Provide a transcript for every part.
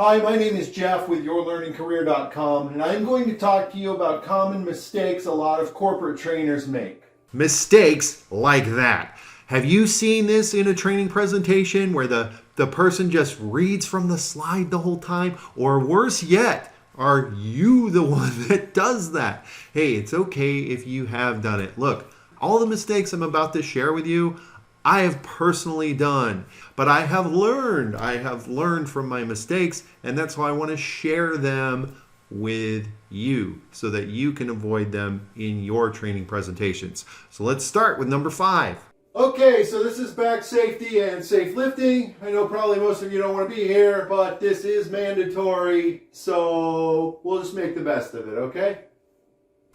Hi, my name is Jeff with YourLearningCareer.com, and I'm going to talk to you about common mistakes a lot of corporate trainers make. Mistakes like that. Have you seen this in a training presentation where the person just reads from the slide the whole time? Or worse yet, are you the one that does that? Hey, it's okay if you have done it. Look, all the mistakes I'm about to share with you, I have personally done, but I have learned from my mistakes, and that's why I want to share them with you so that you can avoid them in your training presentations. So let's start with number 5. Okay, so this is back safety and safe lifting. I know probably most of you don't want to be here, but this is mandatory, so we'll just make the best of it, okay?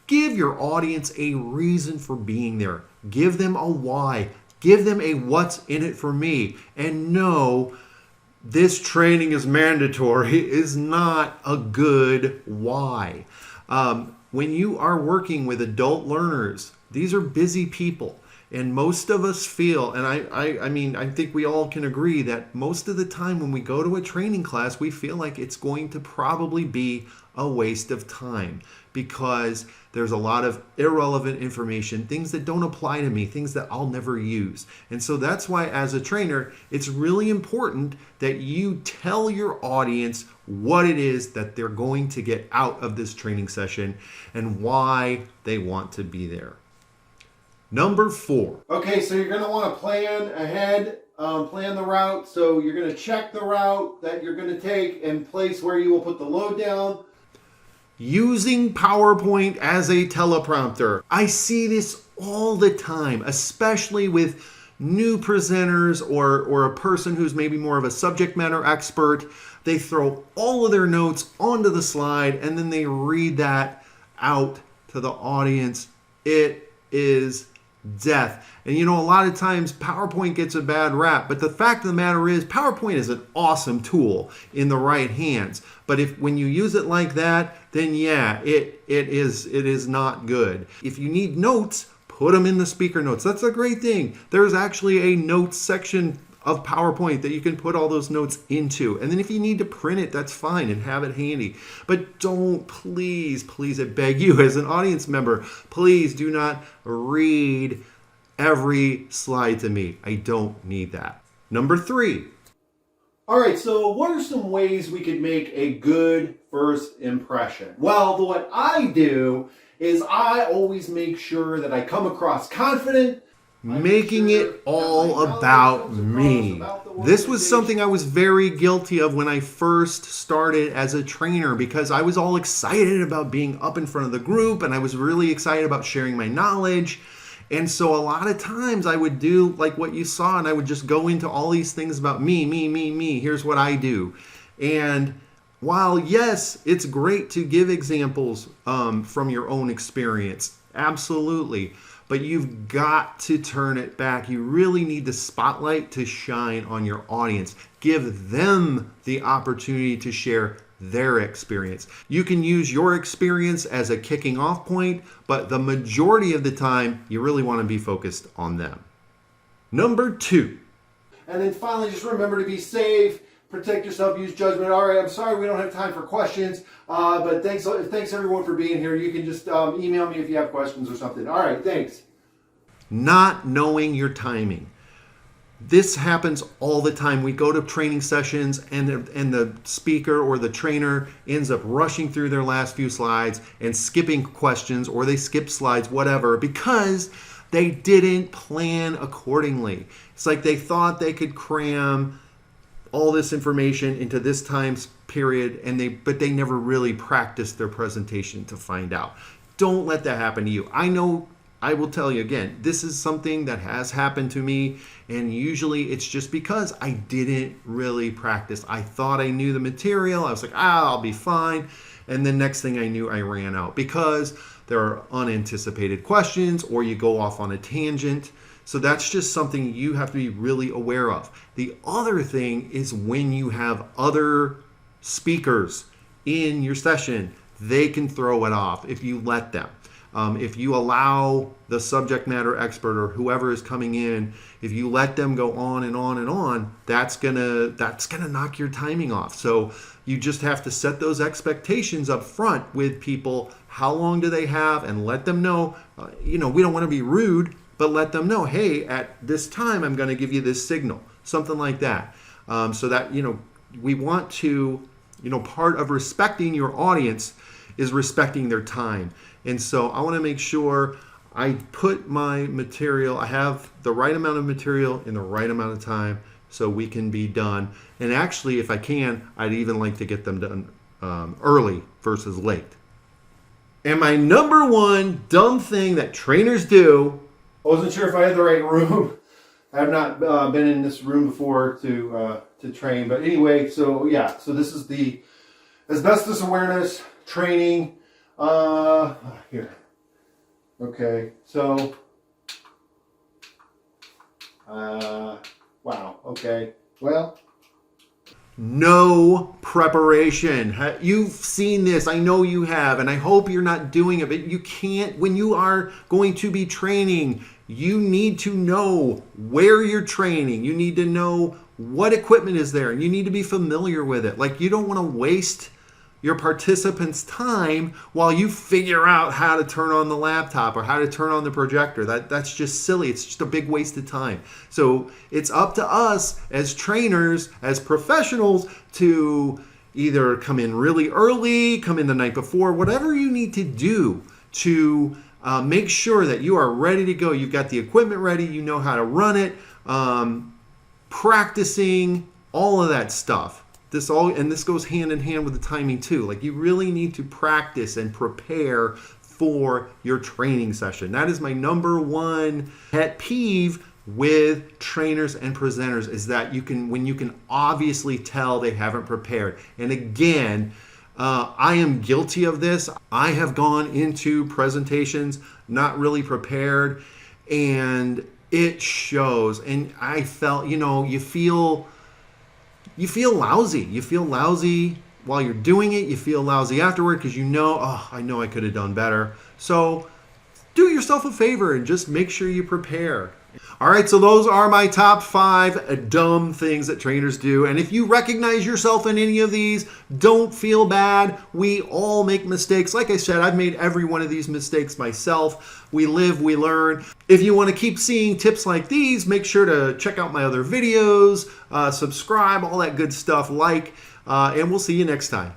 Give your audience a reason for being there. Give them a why. Give them a what's in it for me. And no, this training is mandatory is not a good why. When you are working with adult learners, these are busy people. And most of us feel, and I think we all can agree that most of the time when we go to a training class, we feel like it's going to probably be a waste of time because there's a lot of irrelevant information, things that don't apply to me, things that I'll never use. And so that's why as a trainer, it's really important that you tell your audience what it is that they're going to get out of this training session and why they want to be there. Number 4. Okay, so you're going to want to plan ahead, plan the route. So you're going to check the route that you're going to take and place where you will put the load down. Using PowerPoint as a teleprompter. I see this all the time, especially with new presenters or a person who's maybe more of a subject matter expert. They throw all of their notes onto the slide and then they read that out to the audience. It is death. And a lot of times PowerPoint gets a bad rap, but the fact of the matter is PowerPoint is an awesome tool in the right hands. But when you use it like that, then yeah, it is not good. If you need notes, put them in the speaker notes. That's a great thing. There's actually a notes section of PowerPoint that you can put all those notes into. And then if you need to print it, that's fine and have it handy. But don't, please, I beg you as an audience member, please do not read every slide to me. I don't need that. Number 3. All right, so what are some ways we could make a good first impression? Well, what I do is I always make sure that I come across confident, making it all about me. This was something I was very guilty of when I first started as a trainer because I was all excited about being up in front of the group and I was really excited about sharing my knowledge. And so a lot of times I would do like what you saw and I would just go into all these things about me. Here's what I do. And while yes, it's great to give examples from your own experience, absolutely. But you've got to turn it back. You really need the spotlight to shine on your audience. Give them the opportunity to share their experience. You can use your experience as a kicking off point, but the majority of the time, you really want to be focused on them. Number 2. And then finally, just remember to be safe, protect yourself, use judgment. All right, I'm sorry we don't have time for questions, but thanks everyone for being here. You can just email me if you have questions or something. All right, thanks. Not knowing your timing. This happens all the time. We go to training sessions and the speaker or the trainer ends up rushing through their last few slides and skipping questions, or they skip slides, whatever, because they didn't plan accordingly. It's like they thought they could cram all this information into this time period, but they never really practiced their presentation to find out. Don't let that happen to you. I know, I will tell you again, this is something that has happened to me, and usually it's just because I didn't really practice. I thought I knew the material. I was like, I'll be fine. And the next thing I knew, I ran out because there are unanticipated questions or you go off on a tangent. So that's just something you have to be really aware of. The other thing is when you have other speakers in your session, they can throw it off if you let them. If you allow the subject matter expert or whoever is coming in, if you let them go on and on and on, that's gonna knock your timing off. So you just have to set those expectations up front with people. How long do they have? And let them know, we don't want to be rude, but let them know, hey, at this time, I'm going to give you this signal, something like that. So that, we want to, part of respecting your audience is respecting their time. And so I want to make sure I put my material, I have the right amount of material in the right amount of time so we can be done. And actually, if I can, I'd even like to get them done early versus late. And my number one dumb thing that trainers do, I wasn't sure if I had the right room. I have not been in this room before to train, but anyway, so this is the asbestos awareness training. Here. Okay, so wow. Okay, well. No preparation. You've seen this. I know you have, and I hope you're not doing it, but you can't. When you are going to be training, you need to know where you're training. You need to know what equipment is there, and you need to be familiar with it. Like, you don't want to waste your participants' time while you figure out how to turn on the laptop or how to turn on the projector. That's just silly. It's just a big waste of time. So it's up to us as trainers, as professionals, to either come in really early, come in the night before, whatever you need to do to make sure that you are ready to go. You've got the equipment ready. You know how to run it. Practicing, all of that stuff. This goes hand in hand with the timing too. Like, you really need to practice and prepare for your training session. That is my number one pet peeve with trainers and presenters, is that when you can obviously tell they haven't prepared. And again, I am guilty of this. I have gone into presentations not really prepared, and it shows. And I felt, you feel lousy. You feel lousy while you're doing it. You feel lousy afterward because I know I could have done better. So do yourself a favor and just make sure you prepare. All right, so those are my top 5 dumb things that trainers do. And if you recognize yourself in any of these, don't feel bad. We all make mistakes. Like I said, I've made every one of these mistakes myself. We live, we learn. If you want to keep seeing tips like these, make sure to check out my other videos, subscribe, all that good stuff, and we'll see you next time.